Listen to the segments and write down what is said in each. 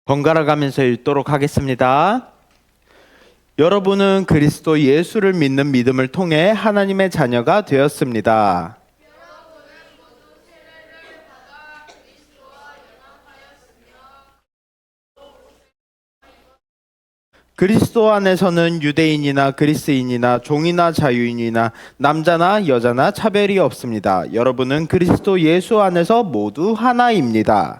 번갈아 가면서 읽도록 하겠습니다. 여러분은 그리스도 예수를 믿는 믿음을 통해 하나님의 자녀가 되었습니다. 그리스도 안에서는 유대인이나 그리스인이나 종이나 자유인이나 남자나 여자나 차별이 없습니다. 여러분은 그리스도 예수 안에서 모두 하나입니다.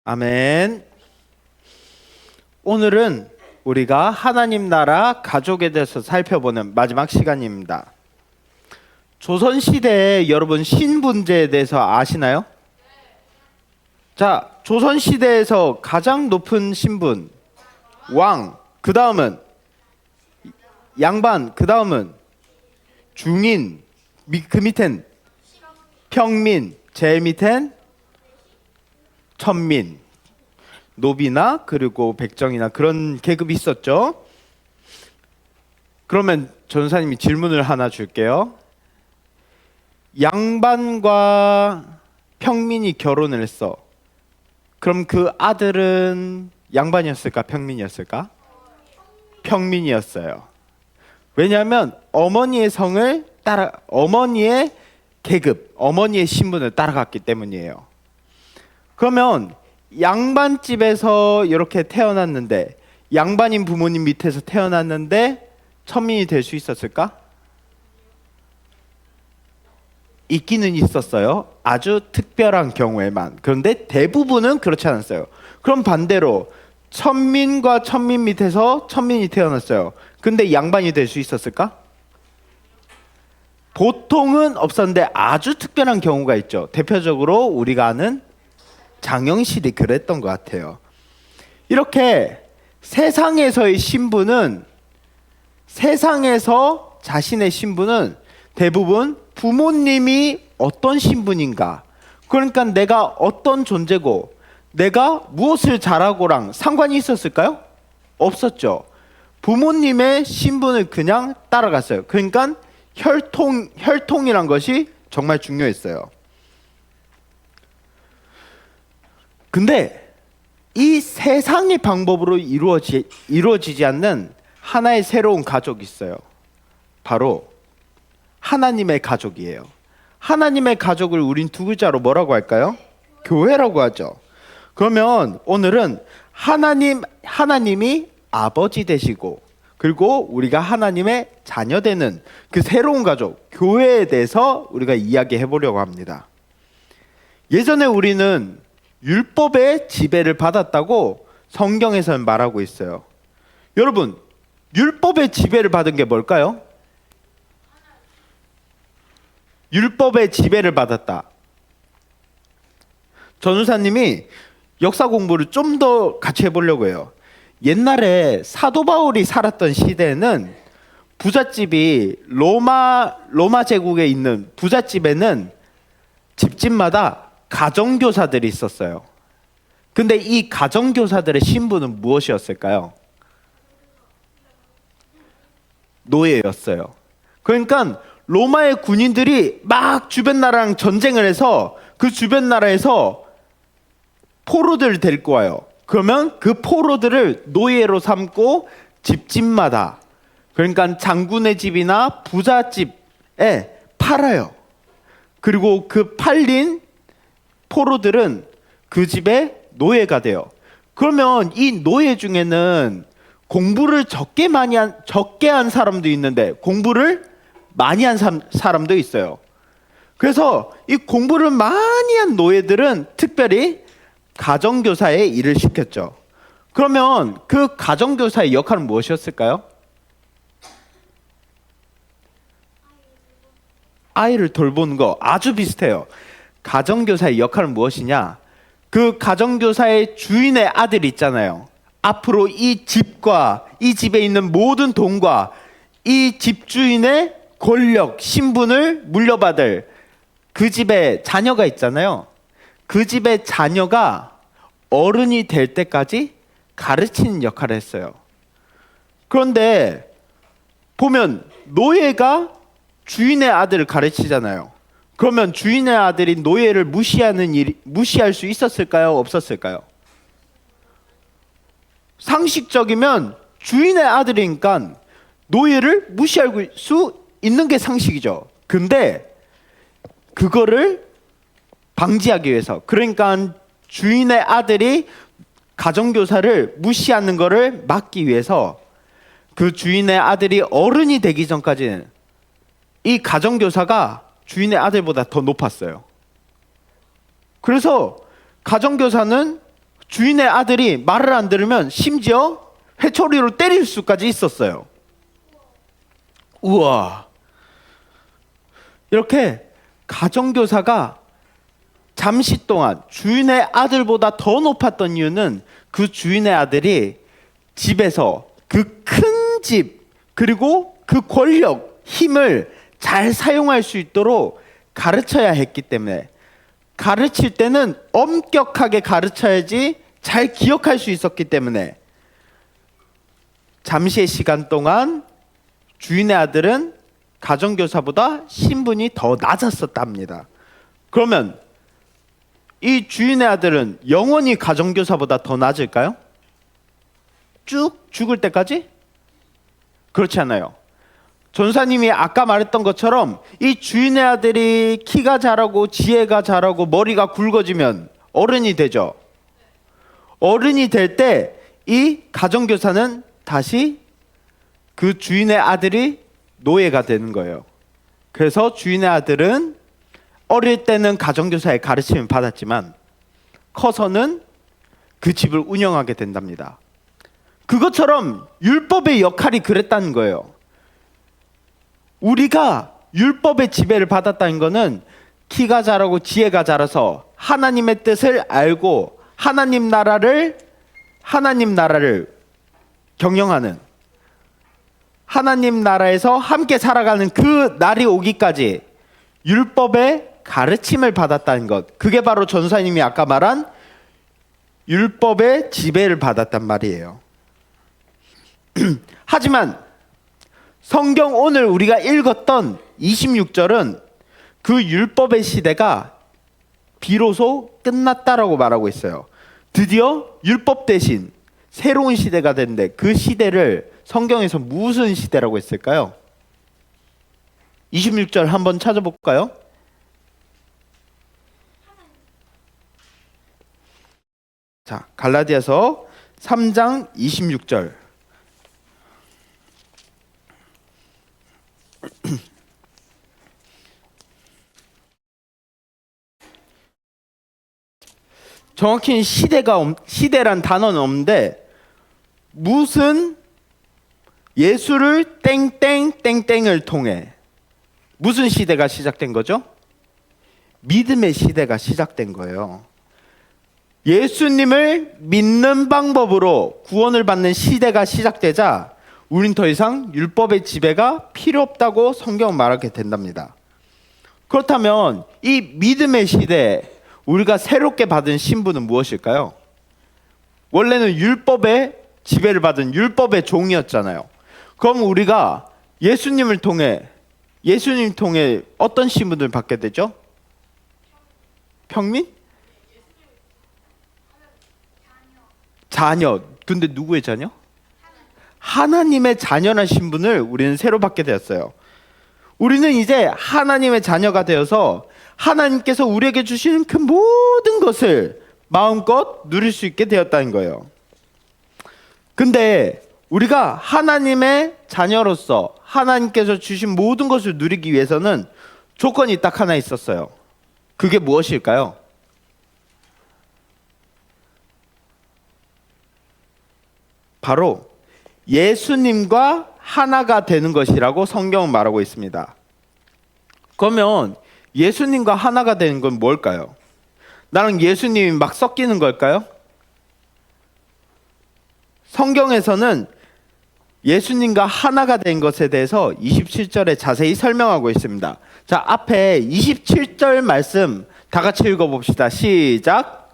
아멘. 오늘은 우리가 하나님 나라 가족에 대해서 살펴보는 마지막 시간입니다. 조선시대에 여러분 신분제에 대해서 아시나요? 자, 조선시대에서 가장 높은 신분, 왕, 그 다음은 양반, 그 다음은 중인, 그 밑엔 평민, 제일 밑엔 천민, 노비나 그리고 백정이나 그런 계급이 있었죠. 그러면 전사님이 질문을 하나 줄게요. 양반과 평민이 결혼을 했어. 그럼 그 아들은 양반이었을까 평민이었을까? 평민이었어요. 왜냐하면 어머니의 성을 따라, 어머니의 계급, 어머니의 신분을 따라갔기 때문이에요. 그러면 양반집에서 이렇게 태어났는데, 양반인 부모님 밑에서 태어났는데 천민이 될 수 있었을까? 있기는 있었어요. 아주 특별한 경우에만. 그런데 대부분은 그렇지 않았어요. 그럼 반대로 천민과 천민 밑에서 천민이 태어났어요. 근데 양반이 될 수 있었을까? 보통은 없었는데 아주 특별한 경우가 있죠. 대표적으로 우리가 아는 장영실이 그랬던 것 같아요. 이렇게 세상에서의 신분은, 세상에서 자신의 신분은 대부분 부모님이 어떤 신분인가, 그러니까 내가 어떤 존재고 내가 무엇을 잘하고랑 상관이 있었을까요? 없었죠. 부모님의 신분을 그냥 따라갔어요. 그러니까 혈통이란 것이 정말 중요했어요. 근데 이 세상의 방법으로 이루어지지 않는 하나의 새로운 가족이 있어요. 바로 하나님의 가족이에요. 하나님의 가족을 우린 두 글자로 뭐라고 할까요? 교회라고 하죠. 그러면 오늘은 하나님이 아버지 되시고, 그리고 우리가 하나님의 자녀 되는 그 새로운 가족, 교회에 대해서 우리가 이야기해 보려고 합니다. 예전에 우리는 율법의 지배를 받았다고 성경에서는 말하고 있어요. 여러분, 율법의 지배를 받은 게 뭘까요? 율법의 지배를 받았다. 전우사님이 역사 공부를 좀 더 같이 해보려고 해요. 옛날에 사도 바울이 살았던 시대에는 부잣집이 로마 제국에 있는 부잣집에는 집집마다 가정교사들이 있었어요. 근데 이 가정교사들의 신분은 무엇이었을까요? 노예였어요. 그러니까 로마의 군인들이 막 주변 나라랑 전쟁을 해서 그 주변 나라에서 포로들을 데리고 와요. 그러면 그 포로들을 노예로 삼고 집집마다, 그러니까 장군의 집이나 부잣집에 팔아요. 그리고 그 팔린 포로들은 그 집의 노예가 돼요. 그러면 이 노예 중에는 공부를 적게 한 사람도 있는데 공부를 많이 한 사람도 있어요. 그래서 이 공부를 많이 한 노예들은 특별히 가정교사의 일을 시켰죠. 그러면 그 가정교사의 역할은 무엇이었을까요? 아이를 돌보는 거 아주 비슷해요. 가정교사의 역할은 무엇이냐? 그 가정교사의 주인의 아들이 있잖아요. 앞으로 이 집과 이 집에 있는 모든 돈과 이 집주인의 권력, 신분을 물려받을 그 집에 자녀가 있잖아요. 그 집의 자녀가 어른이 될 때까지 가르치는 역할을 했어요. 그런데 보면 노예가 주인의 아들을 가르치잖아요. 그러면 주인의 아들이 노예를 무시할 수 있었을까요? 없었을까요? 상식적이면 주인의 아들이니까 노예를 무시할 수 있는 게 상식이죠. 근데 그거를 방지하기 위해서, 그러니까 주인의 아들이 가정교사를 무시하는 거를 막기 위해서 그 주인의 아들이 어른이 되기 전까지는 이 가정교사가 주인의 아들보다 더 높았어요. 그래서 가정교사는 주인의 아들이 말을 안 들으면 심지어 회초리로 때릴 수까지 있었어요. 우와. 이렇게 가정교사가 잠시 동안 주인의 아들보다 더 높았던 이유는 그 주인의 아들이 집에서 그 큰 집, 그리고 그 권력, 힘을 잘 사용할 수 있도록 가르쳐야 했기 때문에, 가르칠 때는 엄격하게 가르쳐야지 잘 기억할 수 있었기 때문에 잠시의 시간 동안 주인의 아들은 가정교사보다 신분이 더 낮았었답니다. 그러면 이 주인의 아들은 영원히 가정교사보다 더 낮을까요? 쭉 죽을 때까지? 그렇지 않아요. 전사님이 아까 말했던 것처럼 이 주인의 아들이 키가 자라고 지혜가 자라고 머리가 굵어지면 어른이 되죠. 어른이 될 때 이 가정교사는 다시 그 주인의 아들이 노예가 되는 거예요. 그래서 주인의 아들은 어릴 때는 가정교사의 가르침을 받았지만 커서는 그 집을 운영하게 된답니다. 그것처럼 율법의 역할이 그랬다는 거예요. 우리가 율법의 지배를 받았다는 것은 키가 자라고 지혜가 자라서 하나님의 뜻을 알고 하나님 나라를 경영하는, 하나님 나라에서 함께 살아가는 그 날이 오기까지 율법의 가르침을 받았다는 것, 그게 바로 전사님이 아까 말한 율법의 지배를 받았단 말이에요. 하지만 성경 오늘 우리가 읽었던 26절은 그 율법의 시대가 비로소 끝났다라고 말하고 있어요. 드디어 율법 대신 새로운 시대가 됐는데 그 시대를 성경에서 무슨 시대라고 했을까요? 26절 한번 찾아볼까요? 자, 갈라디아서 3장 26절. 정확히 시대란 단어는 없는데 무슨 예수를 땡땡땡땡을 통해 무슨 시대가 시작된 거죠? 믿음의 시대가 시작된 거예요. 예수님을 믿는 방법으로 구원을 받는 시대가 시작되자 우린 더 이상 율법의 지배가 필요 없다고 성경은 말하게 된답니다. 그렇다면 이 믿음의 시대에 우리가 새롭게 받은 신분은 무엇일까요? 원래는 율법의 지배를 받은 율법의 종이었잖아요. 그럼 우리가 예수님 통해 어떤 신분을 받게 되죠? 평민? 자녀. 근데 누구의 자녀? 하나님의 자녀란 신분을 우리는 새로 받게 되었어요. 우리는 이제 하나님의 자녀가 되어서 하나님께서 우리에게 주시는 그 모든 것을 마음껏 누릴 수 있게 되었다는 거예요. 근데 우리가 하나님의 자녀로서 하나님께서 주신 모든 것을 누리기 위해서는 조건이 딱 하나 있었어요. 그게 무엇일까요? 바로 예수님과 하나가 되는 것이라고 성경은 말하고 있습니다. 그러면 예수님과 하나가 되는 건 뭘까요? 나랑 예수님이 막 섞이는 걸까요? 성경에서는 예수님과 하나가 된 것에 대해서 27절에 자세히 설명하고 있습니다. 자, 앞에 27절 말씀 다 같이 읽어봅시다. 시작.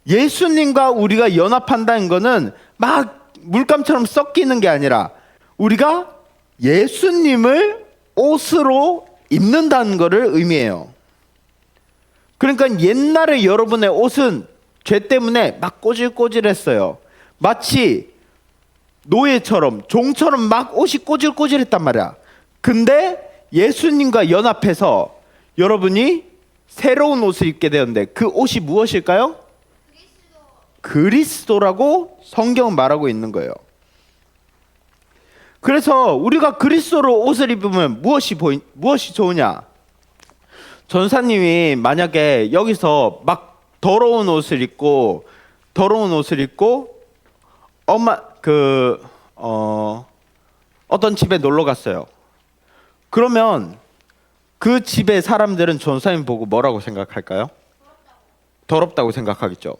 예수님과 우리가 연합한다는 거는 막 물감처럼 섞이는 게 아니라 우리가 예수님을 옷으로 입는다는 것을 의미해요. 그러니까 옛날에 여러분의 옷은 죄 때문에 막 꼬질꼬질했어요. 마치 노예처럼, 종처럼 막 옷이 꼬질꼬질했단 말이야. 근데 예수님과 연합해서 여러분이 새로운 옷을 입게 되었는데 그 옷이 무엇일까요? 그리스도라고 성경은 말하고 있는 거예요. 그래서 우리가 그리스도로 옷을 입으면 무엇이 좋으냐? 전사님이 만약에 여기서 막 더러운 옷을 입고 어떤 집에 놀러 갔어요. 그러면 그 집의 사람들은 전사님 보고 뭐라고 생각할까요? 더럽다고 생각하겠죠.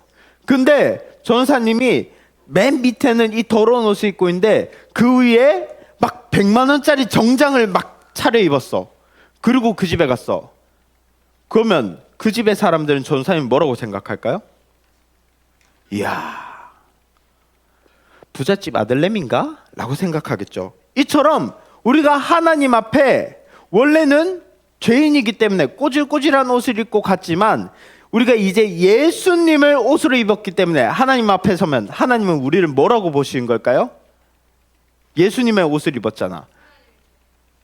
근데 전사님이 맨 밑에는 이 더러운 옷을 입고 있는데 그 위에 막 100만 원짜리 정장을 막 차려입었어. 그리고 그 집에 갔어. 그러면 그 집의 사람들은 전사님 뭐라고 생각할까요? 이야, 부잣집 아들내미인가? 라고 생각하겠죠. 이처럼 우리가 하나님 앞에 원래는 죄인이기 때문에 꼬질꼬질한 옷을 입고 갔지만 우리가 이제 예수님을 옷으로 입었기 때문에 하나님 앞에 서면 하나님은 우리를 뭐라고 보시는 걸까요? 예수님의 옷을 입었잖아.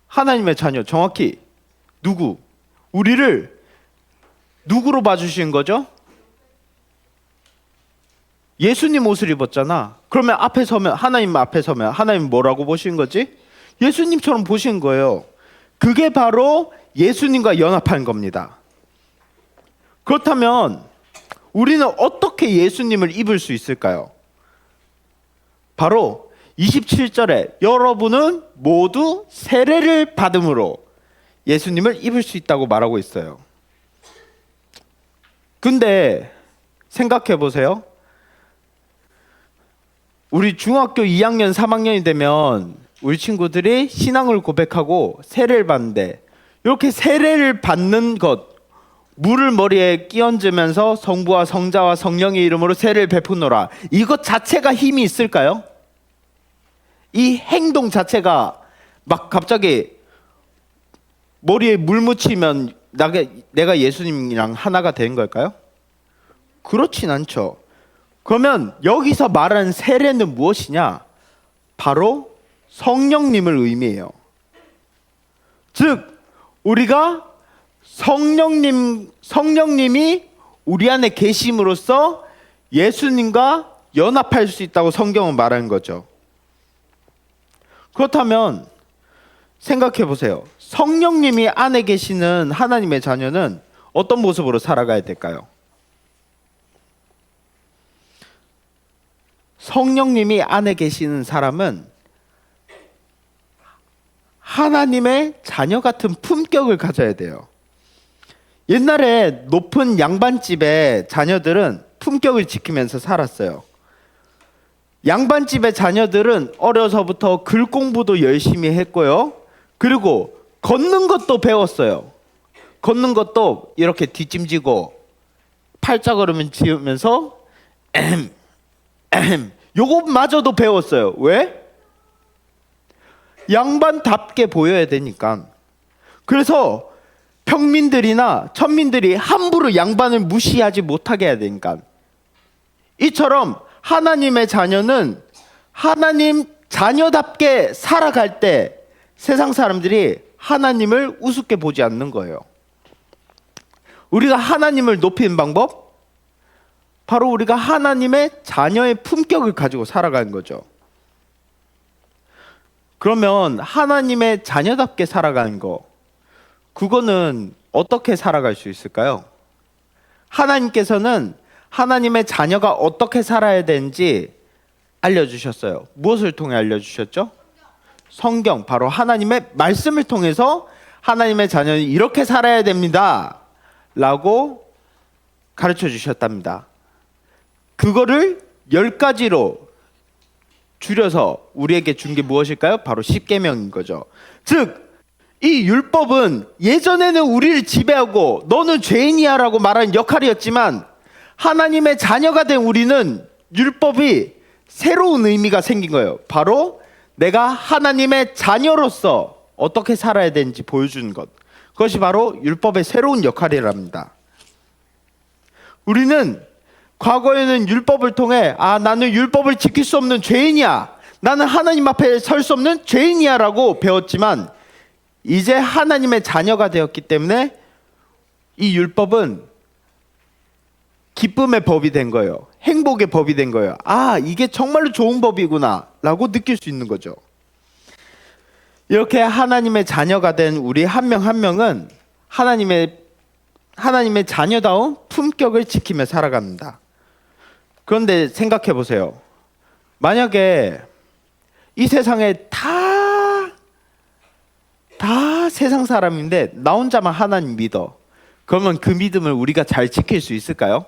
하나님의 자녀, 정확히 누구? 우리를 누구로 봐주시는 거죠? 예수님 옷을 입었잖아. 그러면 하나님 앞에 서면 하나님 뭐라고 보시는 거지? 예수님처럼 보시는 거예요. 그게 바로 예수님과 연합한 겁니다. 그렇다면 우리는 어떻게 예수님을 입을 수 있을까요? 바로 27절에 여러분은 모두 세례를 받음으로 예수님을 입을 수 있다고 말하고 있어요. 근데 생각해 보세요. 우리 중학교 2학년, 3학년이 되면 우리 친구들이 신앙을 고백하고 세례를 받는데 이렇게 세례를 받는 것, 물을 머리에 끼얹으면서 성부와 성자와 성령의 이름으로 세례를 베푸노라. 이것 자체가 힘이 있을까요? 이 행동 자체가 막 갑자기 머리에 물 묻히면 내가 예수님이랑 하나가 된 걸까요? 그렇진 않죠. 그러면 여기서 말하는 세례는 무엇이냐? 바로 성령님을 의미해요. 즉 우리가 성령님이 우리 안에 계심으로써 예수님과 연합할 수 있다고 성경은 말하는 거죠. 그렇다면 생각해 보세요. 성령님이 안에 계시는 하나님의 자녀는 어떤 모습으로 살아가야 될까요? 성령님이 안에 계시는 사람은 하나님의 자녀 같은 품격을 가져야 돼요. 옛날에 높은 양반집의 자녀들은 품격을 지키면서 살았어요. 양반집의 자녀들은 어려서부터 글 공부도 열심히 했고요. 그리고 걷는 것도 배웠어요. 걷는 것도 이렇게 뒷짐지고 팔자걸음을 지으면서 요것마저도 배웠어요. 왜? 양반답게 보여야 되니까. 그래서 평민들이나 천민들이 함부로 양반을 무시하지 못하게 해야 되니까. 이처럼 하나님의 자녀는 하나님 자녀답게 살아갈 때 세상 사람들이 하나님을 우습게 보지 않는 거예요. 우리가 하나님을 높이는 방법? 바로 우리가 하나님의 자녀의 품격을 가지고 살아가는 거죠. 그러면 하나님의 자녀답게 살아가는 거, 그거는 어떻게 살아갈 수 있을까요? 하나님께서는 하나님의 자녀가 어떻게 살아야 되는지 알려주셨어요. 무엇을 통해 알려주셨죠? 성경, 바로 하나님의 말씀을 통해서 하나님의 자녀는 이렇게 살아야 됩니다 라고 가르쳐 주셨답니다. 그거를 10가지로 줄여서 우리에게 준 게 무엇일까요? 바로 십계명인 거죠. 즉 이 율법은 예전에는 우리를 지배하고 너는 죄인이야 라고 말하는 역할이었지만 하나님의 자녀가 된 우리는 율법이 새로운 의미가 생긴 거예요. 바로 내가 하나님의 자녀로서 어떻게 살아야 되는지 보여주는 것. 그것이 바로 율법의 새로운 역할이랍니다. 우리는 과거에는 율법을 통해 나는 율법을 지킬 수 없는 죄인이야, 나는 하나님 앞에 설 수 없는 죄인이야 라고 배웠지만, 이제 하나님의 자녀가 되었기 때문에 이 율법은 기쁨의 법이 된 거예요. 행복의 법이 된 거예요. 이게 정말로 좋은 법이구나 라고 느낄 수 있는 거죠. 이렇게 하나님의 자녀가 된 우리 한 명 한 명은 하나님의 자녀다운 품격을 지키며 살아갑니다. 그런데 생각해 보세요. 만약에 이 세상에 다 세상 사람인데 나 혼자만 하나님 믿어. 그러면 그 믿음을 우리가 잘 지킬 수 있을까요?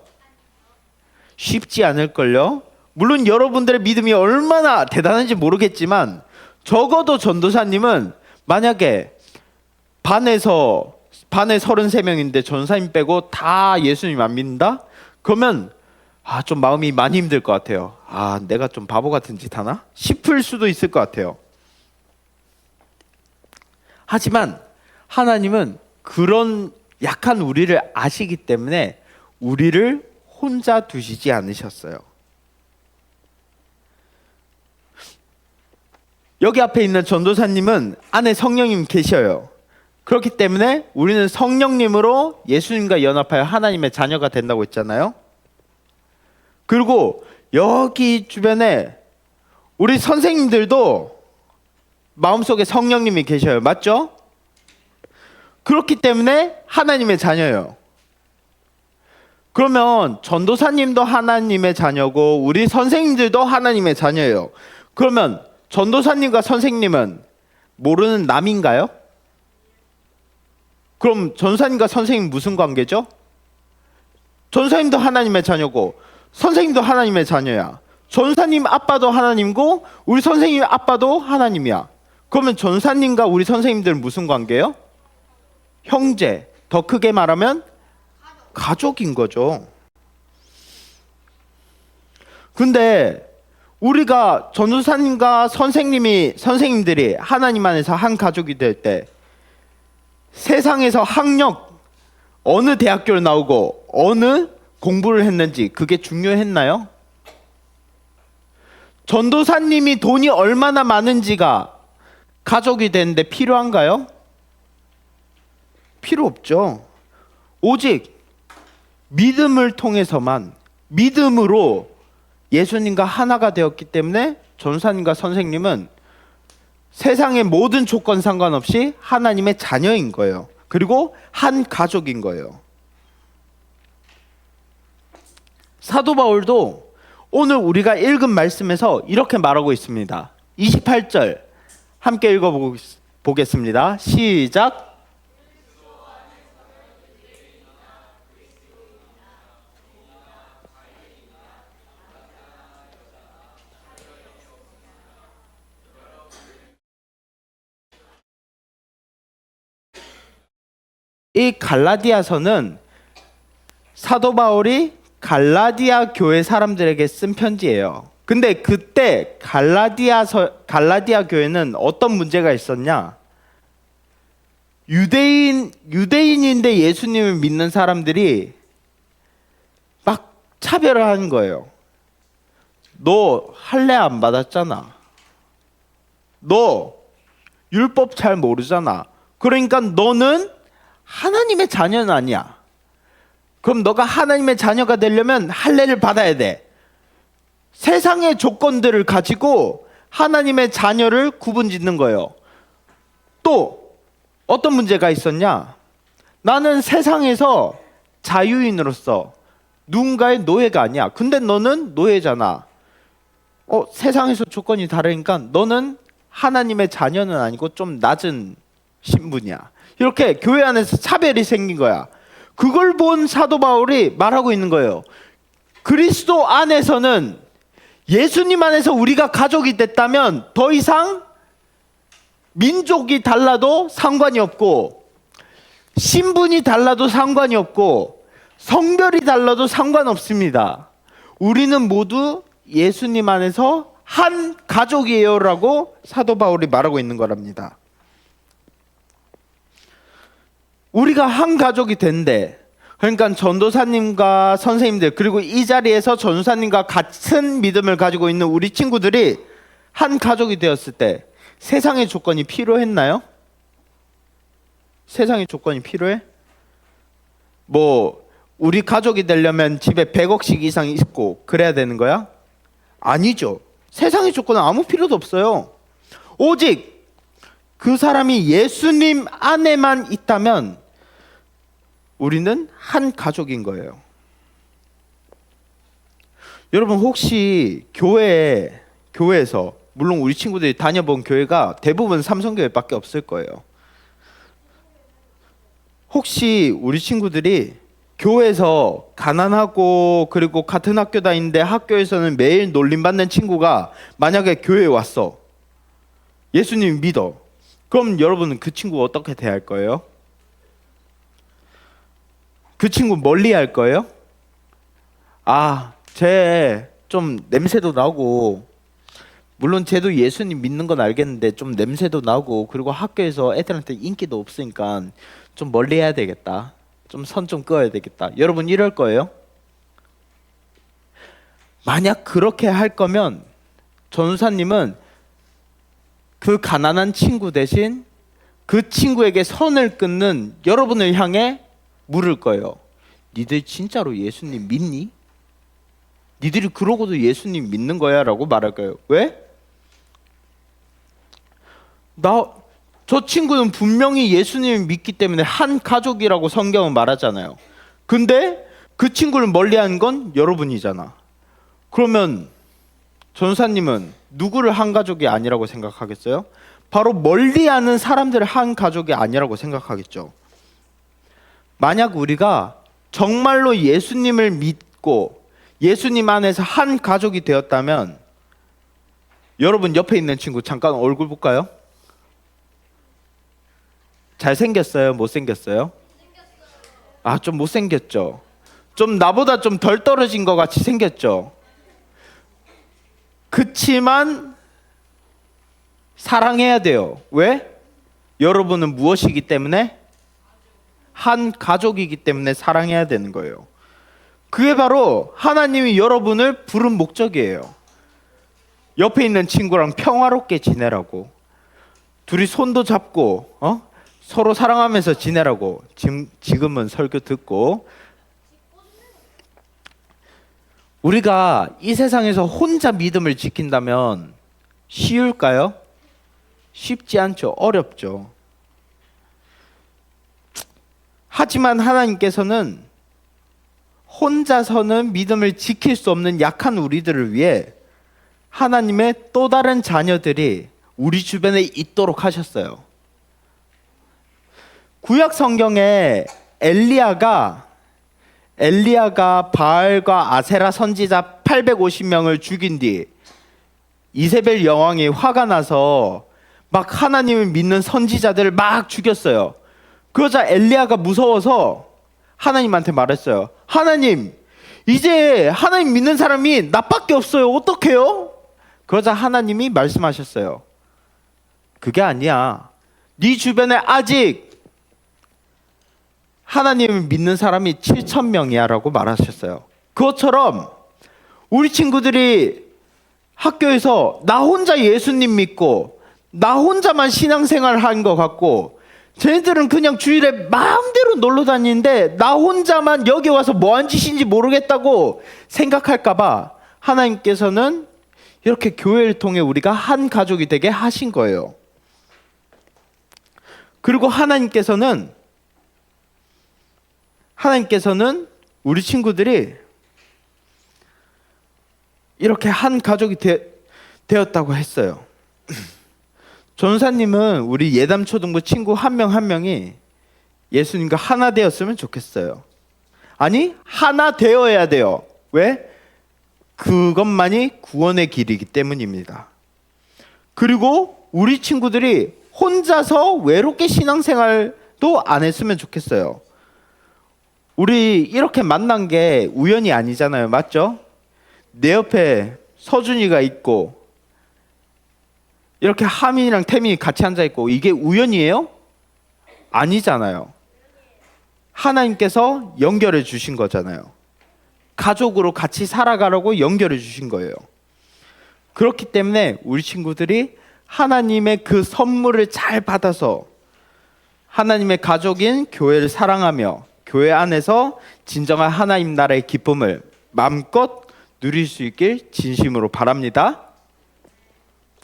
쉽지 않을걸요? 물론 여러분들의 믿음이 얼마나 대단한지 모르겠지만, 적어도 전도사님은 만약에 반에 33명인데 전사님 빼고 다 예수님 안 믿는다? 그러면 좀 마음이 많이 힘들 것 같아요. 내가 좀 바보 같은 짓 하나? 싶을 수도 있을 것 같아요. 하지만 하나님은 그런 약한 우리를 아시기 때문에 우리를 혼자 두시지 않으셨어요. 여기 앞에 있는 전도사님은 안에 성령님 계셔요. 그렇기 때문에 우리는 성령님으로 예수님과 연합하여 하나님의 자녀가 된다고 했잖아요. 그리고 여기 주변에 우리 선생님들도 마음속에 성령님이 계셔요. 맞죠? 그렇기 때문에 하나님의 자녀예요. 그러면 전도사님도 하나님의 자녀고 우리 선생님들도 하나님의 자녀예요. 그러면 전도사님과 선생님은 모르는 남인가요? 그럼 전도사님과 선생님 무슨 관계죠? 전도사님도 하나님의 자녀고 선생님도 하나님의 자녀야. 전도사님 아빠도 하나님고 우리 선생님 아빠도 하나님이야. 그러면 전도사님과 우리 선생님들은 무슨 관계예요? 형제, 더 크게 말하면 가족인 거죠. 근데 우리가 전도사님과 선생님들이 하나님 안에서 한 가족이 될 때 세상에서 학력, 어느 대학교를 나오고 어느 공부를 했는지 그게 중요했나요? 전도사님이 돈이 얼마나 많은지가 가족이 되는데 필요한가요? 필요 없죠. 오직 믿음을 통해서만, 믿음으로 예수님과 하나가 되었기 때문에 전도사님과 선생님은 세상의 모든 조건 상관없이 하나님의 자녀인 거예요. 그리고 한 가족인 거예요. 사도 바울도 오늘 우리가 읽은 말씀에서 이렇게 말하고 있습니다. 28절 함께 읽어보겠습니다. 시작. 이 갈라디아서는 사도 바울이 갈라디아 교회 사람들에게 쓴 편지예요. 근데 그때 갈라디아 교회는 어떤 문제가 있었냐? 유대인인데 예수님을 믿는 사람들이 막 차별을 하는 거예요. 너 할례 안 받았잖아. 너 율법 잘 모르잖아. 그러니까 너는 하나님의 자녀는 아니야. 그럼 너가 하나님의 자녀가 되려면 할례를 받아야 돼. 세상의 조건들을 가지고 하나님의 자녀를 구분짓는 거예요. 또 어떤 문제가 있었냐? 나는 세상에서 자유인으로서 누군가의 노예가 아니야. 근데 너는 노예잖아. 세상에서 조건이 다르니까 너는 하나님의 자녀는 아니고 좀 낮은 신분이야. 이렇게 교회 안에서 차별이 생긴 거야. 그걸 본 사도 바울이 말하고 있는 거예요. 그리스도 안에서는, 예수님 안에서 우리가 가족이 됐다면 더 이상 민족이 달라도 상관이 없고 신분이 달라도 상관이 없고 성별이 달라도 상관없습니다. 우리는 모두 예수님 안에서 한 가족이에요라고 사도 바울이 말하고 있는 거랍니다. 우리가 한 가족이 된대. 그러니까 전도사님과 선생님들, 그리고 이 자리에서 전도사님과 같은 믿음을 가지고 있는 우리 친구들이 한 가족이 되었을 때 세상의 조건이 필요했나요? 세상의 조건이 필요해? 우리 가족이 되려면 집에 100억씩 이상 있고 그래야 되는 거야? 아니죠. 세상의 조건은 아무 필요도 없어요. 오직 그 사람이 예수님 안에만 있다면 우리는 한 가족인 거예요. 여러분 혹시 교회에서, 물론 우리 친구들이 다녀본 교회가 대부분 삼성교회밖에 없을 거예요. 혹시 우리 친구들이 교회에서 가난하고 그리고 같은 학교 다니는데 학교에서는 매일 놀림받는 친구가 만약에 교회에 왔어. 예수님 믿어. 그럼 여러분은 그 친구 어떻게 대할 거예요? 그 친구 멀리 할 거예요? 쟤 좀 냄새도 나고, 물론 쟤도 예수님 믿는 건 알겠는데 좀 냄새도 나고, 그리고 학교에서 애들한테 인기도 없으니까 좀 멀리 해야 되겠다. 좀 선 좀 그어야 되겠다. 여러분 이럴 거예요? 만약 그렇게 할 거면 전우사님은 그 가난한 친구 대신 그 친구에게 선을 끊는 여러분을 향해 물을 거예요. 니들 진짜로 예수님 믿니? 니들이 그러고도 예수님 믿는 거야? 라고 말할 거예요. 왜? 저 친구는 분명히 예수님을 믿기 때문에 한 가족이라고 성경은 말하잖아요. 근데 그 친구를 멀리하는 건 여러분이잖아. 그러면 전사님은 누구를 한 가족이 아니라고 생각하겠어요? 바로 멀리하는 사람들을 한 가족이 아니라고 생각하겠죠. 만약 우리가 정말로 예수님을 믿고 예수님 안에서 한 가족이 되었다면, 여러분 옆에 있는 친구 잠깐 얼굴 볼까요? 잘생겼어요? 못생겼어요? 좀 못생겼죠? 좀 나보다 좀 덜 떨어진 것 같이 생겼죠? 그치만 사랑해야 돼요. 왜? 여러분은 무엇이기 때문에? 한 가족이기 때문에 사랑해야 되는 거예요. 그게 바로 하나님이 여러분을 부른 목적이에요. 옆에 있는 친구랑 평화롭게 지내라고, 둘이 손도 잡고 서로 사랑하면서 지내라고 지금은 설교 듣고, 우리가 이 세상에서 혼자 믿음을 지킨다면 쉬울까요? 쉽지 않죠. 어렵죠. 하지만 하나님께서는 혼자서는 믿음을 지킬 수 없는 약한 우리들을 위해 하나님의 또 다른 자녀들이 우리 주변에 있도록 하셨어요. 구약 성경에 엘리야가 바알과 아세라 선지자 850명을 죽인 뒤 이세벨 여왕이 화가 나서 막 하나님을 믿는 선지자들을 막 죽였어요. 그러자 엘리야가 무서워서 하나님한테 말했어요. 하나님, 이제 하나님 믿는 사람이 나밖에 없어요. 어떡해요? 그러자 하나님이 말씀하셨어요. 그게 아니야. 네 주변에 아직 하나님을 믿는 사람이 7,000명이야 라고 말하셨어요. 그것처럼 우리 친구들이 학교에서 나 혼자 예수님 믿고 나 혼자만 신앙생활 한 것 같고, 쟤네들은 그냥 주일에 마음대로 놀러 다니는데 나 혼자만 여기 와서 뭐한 짓인지 모르겠다고 생각할까봐 하나님께서는 이렇게 교회를 통해 우리가 한 가족이 되게 하신 거예요. 그리고 하나님께서는 우리 친구들이 이렇게 한 가족이 되었다고 했어요. 전사님은 우리 예담초등부 친구 한 명 한 명이 예수님과 하나 되었으면 좋겠어요. 아니, 하나 되어야 돼요. 왜? 그것만이 구원의 길이기 때문입니다. 그리고 우리 친구들이 혼자서 외롭게 신앙생활도 안 했으면 좋겠어요. 우리 이렇게 만난 게 우연이 아니잖아요. 맞죠? 내 옆에 서준이가 있고 이렇게 하민이랑 태민이 같이 앉아 있고 이게 우연이에요? 아니잖아요. 하나님께서 연결해 주신 거잖아요. 가족으로 같이 살아가려고 연결해 주신 거예요. 그렇기 때문에 우리 친구들이 하나님의 그 선물을 잘 받아서 하나님의 가족인 교회를 사랑하며 교회 안에서 진정한 하나님 나라의 기쁨을 마음껏 누릴 수 있길 진심으로 바랍니다.